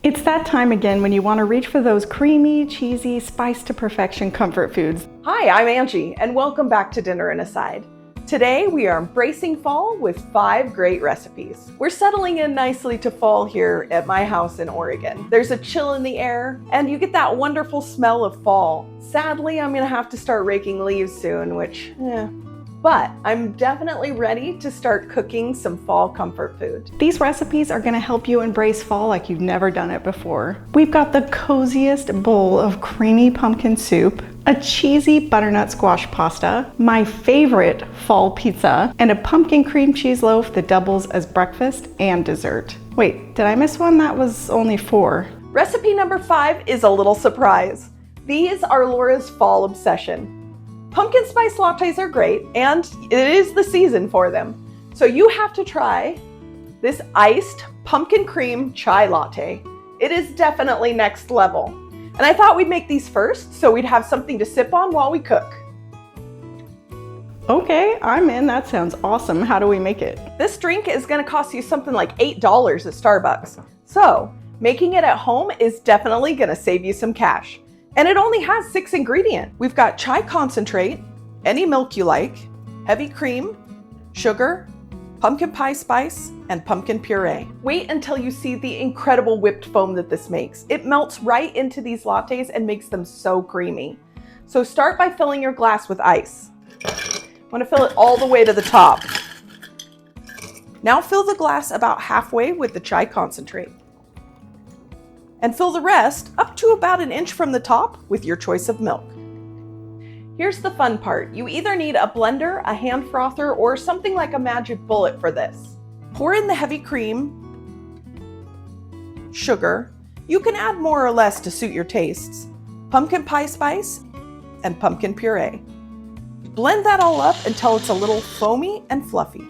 It's that time again when you want to reach for those creamy, cheesy, spiced to perfection comfort foods. Hi, I'm Angie, and welcome back to Dinner and a Side. Today we are embracing fall with 5 great recipes. We're settling in nicely to fall here at my house in Oregon. There's a chill in the air, and you get that wonderful smell of fall. Sadly, I'm gonna have to start raking leaves soon, but I'm definitely ready to start cooking some fall comfort food. These recipes are going to help you embrace fall like you've never done it before. We've got the coziest bowl of creamy pumpkin soup, a cheesy butternut squash pasta, my favorite fall pizza, and a pumpkin cream cheese loaf that doubles as breakfast and dessert. Wait, did I miss one? That was only 4. Recipe number 5 is a little surprise. These are Laura's fall obsession. Pumpkin spice lattes are great, and it is the season for them. So you have to try this iced pumpkin cream chai latte. It is definitely next level. And I thought we'd make these first so we'd have something to sip on while we cook. Okay, I'm in. That sounds awesome. How do we make it? This drink is gonna cost you something like $8 at Starbucks. So making it at home is definitely gonna save you some cash. And it only has 6 ingredients. We've got chai concentrate, any milk you like, heavy cream, sugar, pumpkin pie spice, and pumpkin puree. Wait until you see the incredible whipped foam that this makes. It melts right into these lattes and makes them so creamy. So start by filling your glass with ice. I want to fill it all the way to the top. Now fill the glass about halfway with the chai concentrate. And fill the rest up to about an inch from the top with your choice of milk. Here's the fun part. You either need a blender, a hand frother, or something like a magic bullet for this. Pour in the heavy cream, sugar. You can add more or less to suit your tastes, pumpkin pie spice, and pumpkin puree. Blend that all up until it's a little foamy and fluffy.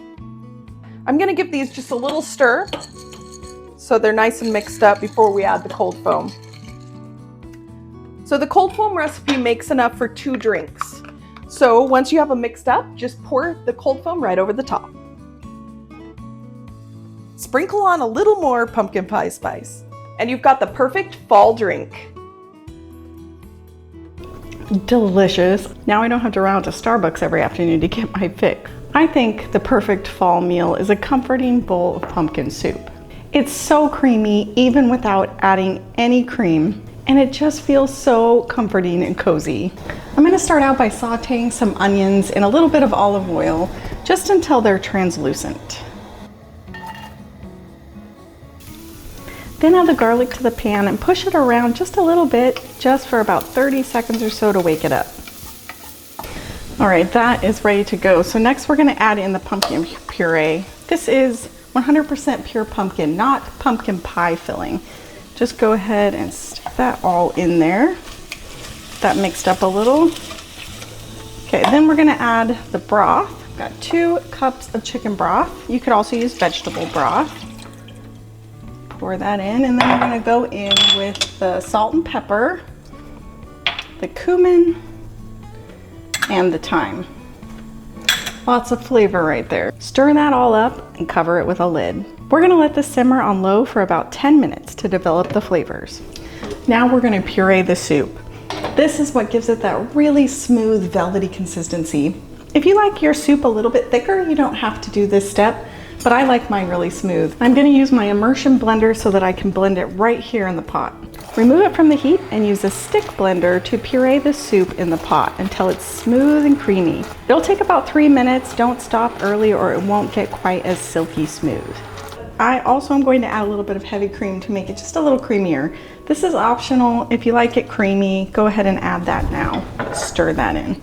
I'm gonna give these just a little stir so they're nice and mixed up before we add the cold foam. So the cold foam recipe makes enough for 2 drinks. So once you have them mixed up, just pour the cold foam right over the top. Sprinkle on a little more pumpkin pie spice, and you've got the perfect fall drink. Delicious. Now I don't have to run out to Starbucks every afternoon to get my fix. I think the perfect fall meal is a comforting bowl of pumpkin soup. It's so creamy even without adding any cream, and it just feels so comforting and cozy. I'm going to start out by sauteing some onions in a little bit of olive oil just until they're translucent. Then add the garlic to the pan and push it around just a little bit, just for about 30 seconds or so to wake it up. All right, that is ready to go. So next we're going to add in the pumpkin puree. This is 100% pure pumpkin, not pumpkin pie filling. Just go ahead and stick that all in there. That mixed up a little. Okay, then we're gonna add the broth. I've got 2 cups of chicken broth. You could also use vegetable broth. Pour that in, and then we're gonna go in with the salt and pepper, the cumin, and the thyme. Lots of flavor right there. Stir that all up and cover it with a lid. We're gonna let this simmer on low for about 10 minutes to develop the flavors. Now we're gonna puree the soup. This is what gives it that really smooth, velvety consistency. If you like your soup a little bit thicker, you don't have to do this step, but I like mine really smooth. I'm gonna use my immersion blender so that I can blend it right here in the pot. Remove it from the heat and use a stick blender to puree the soup in the pot until it's smooth and creamy. It'll take about 3 minutes. Don't stop early or it won't get quite as silky smooth. I also am going to add a little bit of heavy cream to make it just a little creamier. This is optional. If you like it creamy, go ahead and add that now. Stir that in.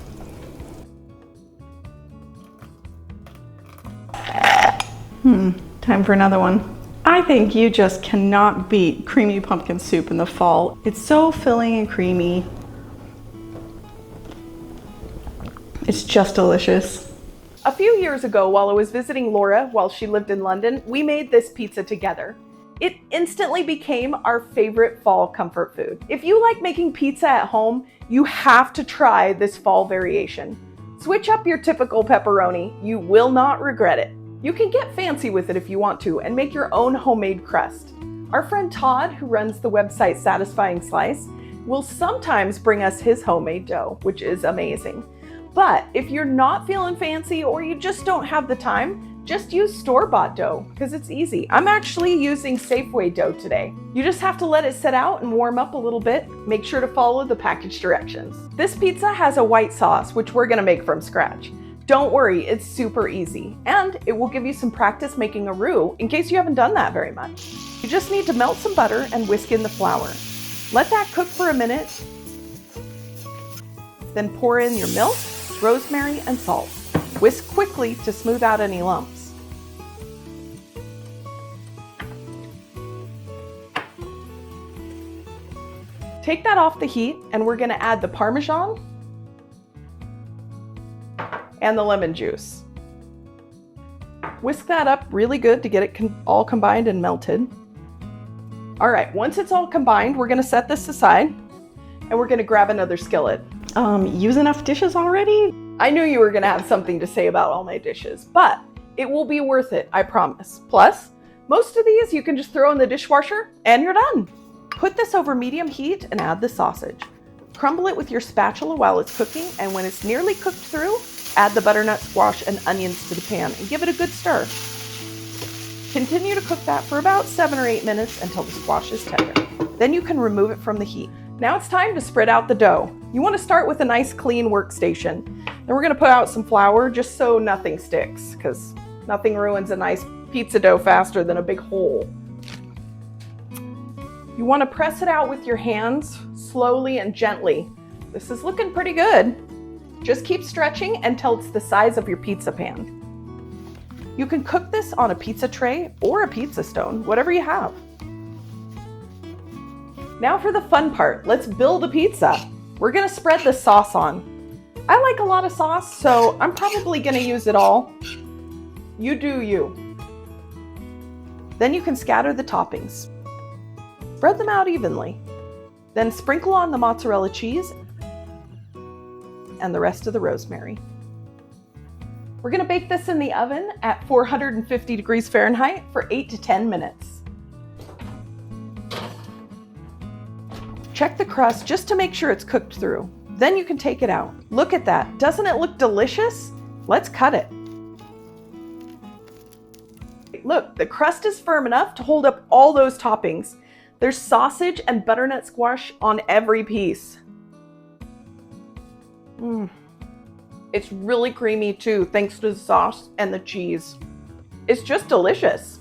Time for another one. I think you just cannot beat creamy pumpkin soup in the fall. It's so filling and creamy. It's just delicious. A few years ago, while I was visiting Laura while she lived in London, we made this pizza together. It instantly became our favorite fall comfort food. If you like making pizza at home, you have to try this fall variation. Switch up your typical pepperoni. You will not regret it. You can get fancy with it if you want to and make your own homemade crust. Our friend Todd, who runs the website Satisfying Slice, will sometimes bring us his homemade dough, which is amazing. But if you're not feeling fancy or you just don't have the time, just use store-bought dough because it's easy. I'm actually using Safeway dough today. You just have to let it set out and warm up a little bit. Make sure to follow the package directions. This pizza has a white sauce, which we're gonna make from scratch. Don't worry, it's super easy. And it will give you some practice making a roux in case you haven't done that very much. You just need to melt some butter and whisk in the flour. Let that cook for a minute. Then pour in your milk, rosemary, and salt. Whisk quickly to smooth out any lumps. Take that off the heat and we're gonna add the Parmesan and the lemon juice. Whisk that up really good to get it all combined and melted. All right, once it's all combined, we're gonna set this aside and we're gonna grab another skillet. Use enough dishes already? I knew you were gonna have something to say about all my dishes, but it will be worth it, I promise. Plus, most of these you can just throw in the dishwasher and you're done. Put this over medium heat and add the sausage. Crumble it with your spatula while it's cooking, and when it's nearly cooked through, add the butternut squash and onions to the pan and give it a good stir. Continue to cook that for about 7 or 8 minutes until the squash is tender. Then you can remove it from the heat. Now it's time to spread out the dough. You want to start with a nice clean workstation. Then we're going to put out some flour just so nothing sticks, because nothing ruins a nice pizza dough faster than a big hole. You want to press it out with your hands slowly and gently. This is looking pretty good. Just keep stretching until it's the size of your pizza pan. You can cook this on a pizza tray or a pizza stone, whatever you have. Now for the fun part, let's build a pizza. We're gonna spread the sauce on. I like a lot of sauce, so I'm probably gonna use it all. You do you. Then you can scatter the toppings. Spread them out evenly. Then sprinkle on the mozzarella cheese and the rest of the rosemary. We're gonna bake this in the oven at 450 degrees Fahrenheit for 8 to 10 minutes. Check the crust just to make sure it's cooked through. Then you can take it out. Look at that. Doesn't it look delicious? Let's cut it. Look, the crust is firm enough to hold up all those toppings. There's sausage and butternut squash on every piece. It's really creamy too, thanks to the sauce and the cheese. It's just delicious.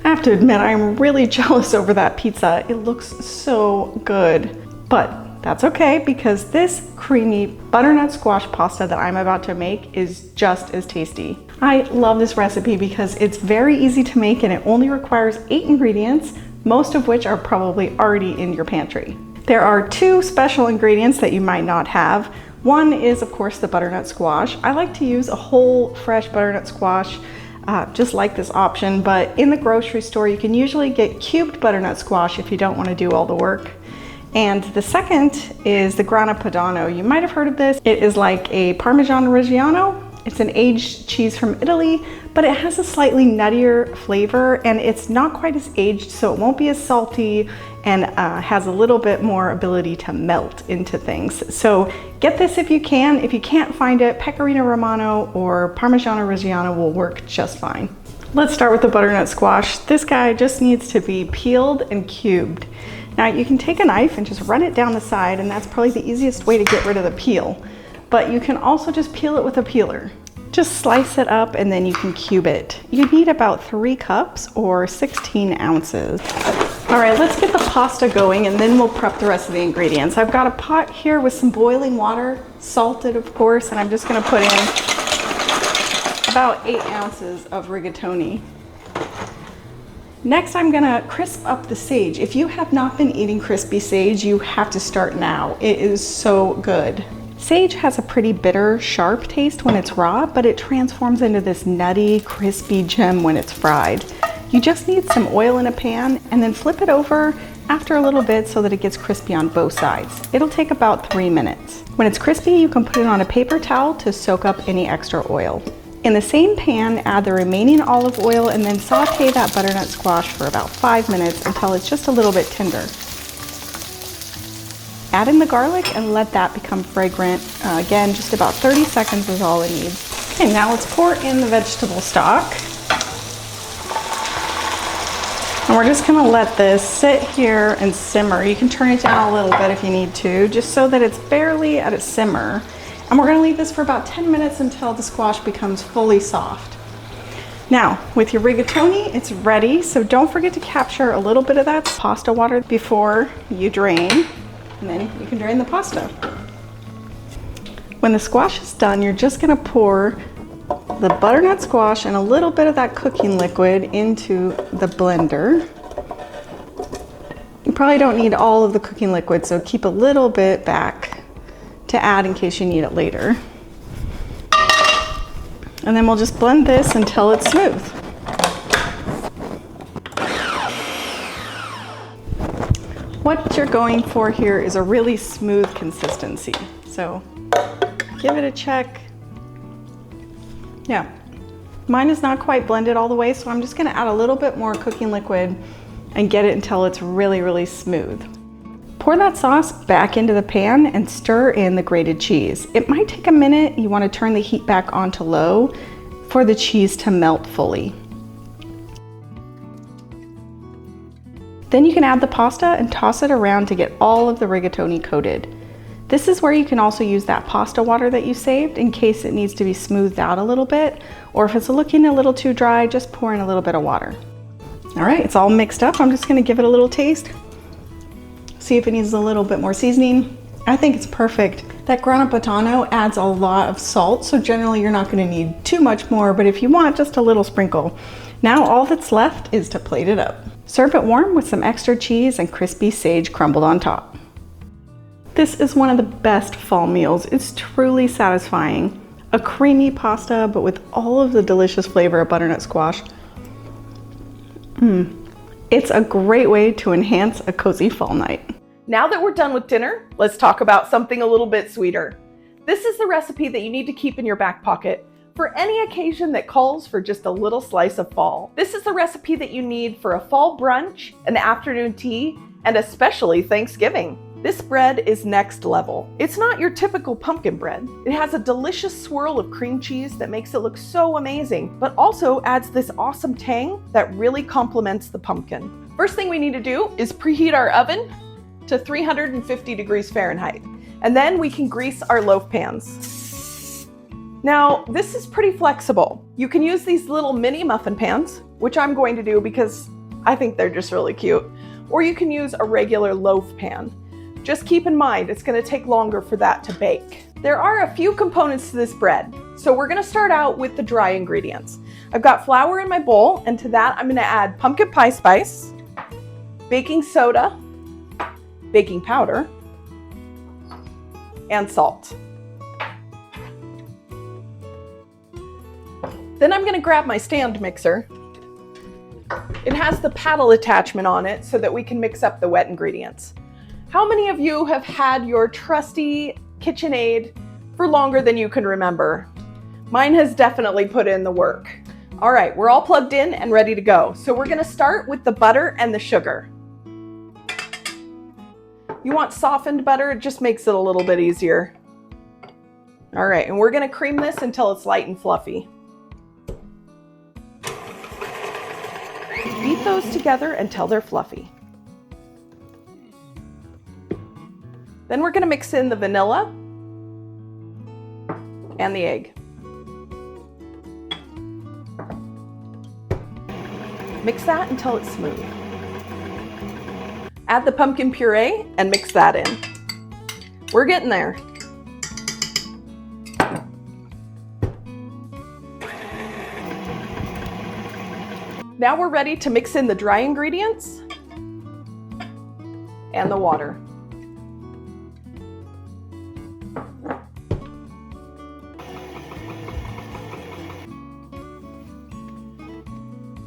I have to admit, I'm really jealous over that pizza. It looks so good. But that's okay, because this creamy butternut squash pasta that I'm about to make is just as tasty. I love this recipe because it's very easy to make and it only requires 8 ingredients, most of which are probably already in your pantry. There are 2 special ingredients that you might not have. One is, of course, the butternut squash. I like to use a whole fresh butternut squash, just like this option, but in the grocery store you can usually get cubed butternut squash if you don't want to do all the work. And the second is the grana padano. You might have heard of this. It is like a Parmesan Reggiano. It's an aged cheese from Italy, but it has a slightly nuttier flavor and it's not quite as aged, so it won't be as salty and has a little bit more ability to melt into things. So get this if you can. If you can't find it, Pecorino Romano or Parmigiano Reggiano will work just fine. Let's start with the butternut squash. This guy just needs to be peeled and cubed. Now you can take a knife and just run it down the side, and that's probably the easiest way to get rid of the peel. But you can also just peel it with a peeler. Just slice it up and then you can cube it. You need about 3 cups or 16 ounces. All right, let's get the pasta going and then we'll prep the rest of the ingredients. I've got a pot here with some boiling water, salted of course, and I'm just gonna put in about 8 ounces of rigatoni. Next, I'm gonna crisp up the sage. If you have not been eating crispy sage, you have to start now. It is so good. Sage has a pretty bitter, sharp taste when it's raw, but it transforms into this nutty, crispy gem when it's fried. You just need some oil in a pan and then flip it over after a little bit so that it gets crispy on both sides. It'll take about 3 minutes. When it's crispy, you can put it on a paper towel to soak up any extra oil. In the same pan, add the remaining olive oil and then saute that butternut squash for about 5 minutes until it's just a little bit tender. Add in the garlic and let that become fragrant. Again, just about 30 seconds is all it needs. Okay, now let's pour in the vegetable stock. And we're just gonna let this sit here and simmer. You can turn it down a little bit if you need to, just so that it's barely at a simmer. And we're gonna leave this for about 10 minutes until the squash becomes fully soft. Now, with your rigatoni, it's ready, so don't forget to capture a little bit of that pasta water before you drain, and then you can drain the pasta. When the squash is done, you're just gonna pour the butternut squash and a little bit of that cooking liquid into the blender. You probably don't need all of the cooking liquid, so keep a little bit back to add in case you need it later. And then we'll just blend this until it's smooth. What you're going for here is a really smooth consistency. So give it a check. Yeah, mine is not quite blended all the way, so I'm just gonna add a little bit more cooking liquid and get it until it's really, really smooth. Pour that sauce back into the pan and stir in the grated cheese. It might take a minute. You wanna turn the heat back on to low for the cheese to melt fully. Then you can add the pasta and toss it around to get all of the rigatoni coated. This is where you can also use that pasta water that you saved in case it needs to be smoothed out a little bit, or if it's looking a little too dry, just pour in a little bit of water. All right, it's all mixed up. I'm just gonna give it a little taste. See if it needs a little bit more seasoning. I think it's perfect. That grana padano adds a lot of salt, so generally you're not gonna need too much more, but if you want, just a little sprinkle. Now all that's left is to plate it up. Serve it warm with some extra cheese and crispy sage crumbled on top. This is one of the best fall meals. It's truly satisfying. A creamy pasta, but with all of the delicious flavor of butternut squash. It's a great way to enhance a cozy fall night. Now that we're done with dinner, let's talk about something a little bit sweeter. This is the recipe that you need to keep in your back pocket for any occasion that calls for just a little slice of fall. This is the recipe that you need for a fall brunch, an afternoon tea, and especially Thanksgiving. This bread is next level. It's not your typical pumpkin bread. It has a delicious swirl of cream cheese that makes it look so amazing, but also adds this awesome tang that really complements the pumpkin. First thing we need to do is preheat our oven to 350 degrees Fahrenheit, and then we can grease our loaf pans. Now, this is pretty flexible. You can use these little mini muffin pans, which I'm going to do because I think they're just really cute, or you can use a regular loaf pan. Just keep in mind, it's gonna take longer for that to bake. There are a few components to this bread, so we're gonna start out with the dry ingredients. I've got flour in my bowl, and to that I'm gonna add pumpkin pie spice, baking soda, baking powder, and salt. Then I'm gonna grab my stand mixer. It has the paddle attachment on it so that we can mix up the wet ingredients. How many of you have had your trusty KitchenAid for longer than you can remember? Mine has definitely put in the work. All right, we're all plugged in and ready to go. So we're gonna start with the butter and the sugar. You want softened butter, it just makes it a little bit easier. All right, and we're gonna cream this until it's light and fluffy. Beat those together until they're fluffy. Then we're gonna mix in the vanilla and the egg. Mix that until it's smooth. Add the pumpkin puree and mix that in. We're getting there. Now we're ready to mix in the dry ingredients and the water.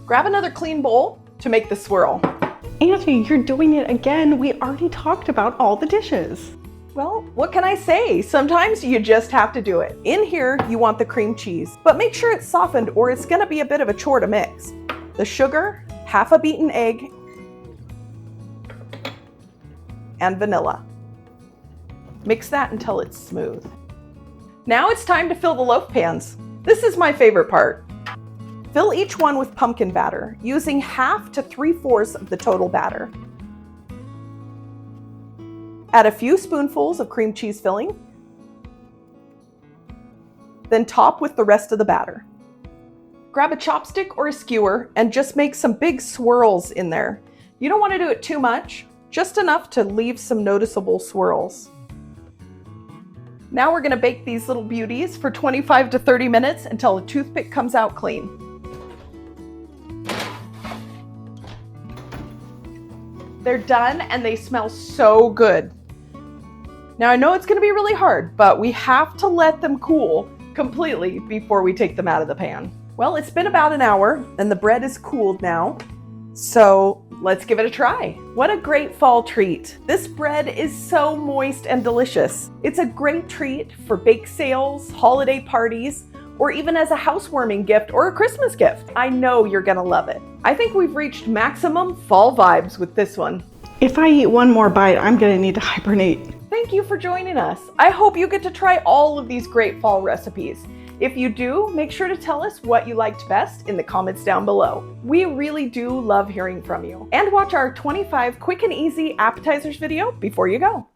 Grab another clean bowl to make the swirl. Auntie, you're doing it again. We already talked about all the dishes. Well, what can I say? Sometimes you just have to do it. In here, you want the cream cheese, but make sure it's softened or it's gonna be a bit of a chore to mix. The sugar, half a beaten egg, and vanilla. Mix that until it's smooth. Now it's time to fill the loaf pans. This is my favorite part. Fill each one with pumpkin batter, using half to 3/4 of the total batter. Add a few spoonfuls of cream cheese filling, then top with the rest of the batter. Grab a chopstick or a skewer and just make some big swirls in there. You don't want to do it too much, just enough to leave some noticeable swirls. Now we're going to bake these little beauties for 25 to 30 minutes until a toothpick comes out clean. They're done and they smell so good. Now I know it's going to be really hard, but we have to let them cool completely before we take them out of the pan. Well, it's been about an hour and the bread is cooled now, so let's give it a try. What a great fall treat. This bread is so moist and delicious. It's a great treat for bake sales, holiday parties, or even as a housewarming gift or a Christmas gift. I know you're gonna love it. I think we've reached maximum fall vibes with this one. If I eat one more bite, I'm gonna need to hibernate. Thank you for joining us. I hope you get to try all of these great fall recipes. If you do, make sure to tell us what you liked best in the comments down below. We really do love hearing from you. And watch our 25 quick and easy appetizers video before you go.